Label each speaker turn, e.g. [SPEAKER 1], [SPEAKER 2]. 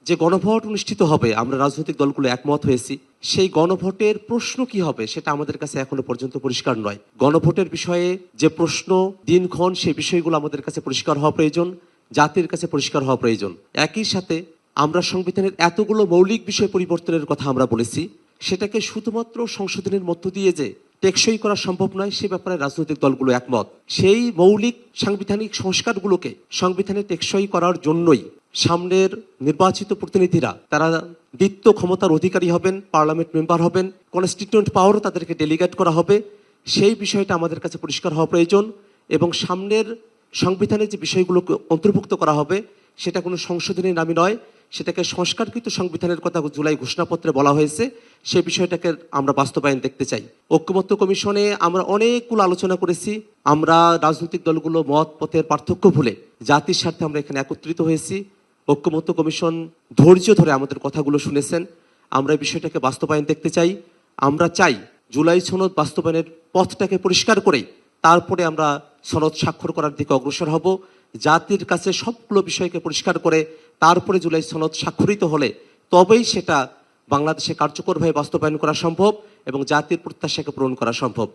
[SPEAKER 1] যে গণভোট অনুষ্ঠিত হবে, আমরা রাজনৈতিক দলগুলো একমত হয়েছি, সেই গণভোটের প্রশ্ন কি হবে সেটা আমাদের কাছে এখনো পর্যন্ত পরিষ্কার নয়। গণভোটের বিষয়ে যে প্রশ্ন, দিনক্ষণ, সেই বিষয়গুলো আমাদের কাছে পরিষ্কার হওয়া প্রয়োজন, জাতির কাছে পরিষ্কার হওয়া প্রয়োজন। একই সাথে আমরা সংবিধানের এতগুলো মৌলিক বিষয় পরিবর্তনের কথা আমরা বলেছি, সেটাকে শুধুমাত্র সংশোধনের মধ্য দিয়ে যে টেকসই করা সম্ভব নয়, সে ব্যাপারে রাজনৈতিক দলগুলো একমত। সেই মৌলিক সাংবিধানিক সংস্কারগুলোকে সংবিধানে টেকসই করার জন্যই সামনের নির্বাচিত প্রতিনিধিরা তারা দ্বিত্ব ক্ষমতার অধিকারী হবেন, পার্লামেন্ট মেম্বার হবেন, কনস্টিটিউয়েন্ট পাওয়ারও তাদেরকে ডেলিগেট করা হবে। সেই বিষয়টা আমাদের কাছে পরিষ্কার হওয়া প্রয়োজন এবং সামনের সংবিধানে যে বিষয়গুলোকে অন্তর্ভুক্ত করা হবে সেটা কোনো সংশোধনের নামে নয়, সেটাকে সংস্কারকৃত সংবিধানের কথা জুলাই ঘোষণাপত্রে বলা হয়েছে, সেই বিষয়টাকে আমরা বাস্তবায়ন দেখতে চাই। ঐক্যমত্য কমিশনে আমরা অনেকগুলো আলোচনা করেছি। আমরা রাজনৈতিক দলগুলো মত পথের পার্থক্য ভুলে জাতির স্বার্থে আমরা এখানে একত্রিত হয়েছি। ঐক্যমত্য কমিশন ধৈর্য ধরে আমাদের কথাগুলো শুনেছেন। আমরা এই বিষয়টাকে বাস্তবায়ন দেখতে চাই। আমরা চাই জুলাই সনদ বাস্তবায়নের পথটাকে পরিষ্কার করে তারপরে আমরা সনদ স্বাক্ষর করার দিকে অগ্রসর হব। জাতির কাছে সবগুলো বিষয়কে পরিষ্কার করে তারপরে জুলাই সনদ স্বাক্ষরিত হলে তবেই সেটা বাংলাদেশে কার্যকরভাবে বাস্তবায়ন করা সম্ভব এবং জাতির প্রত্যাশাকে পূরণ করা সম্ভব।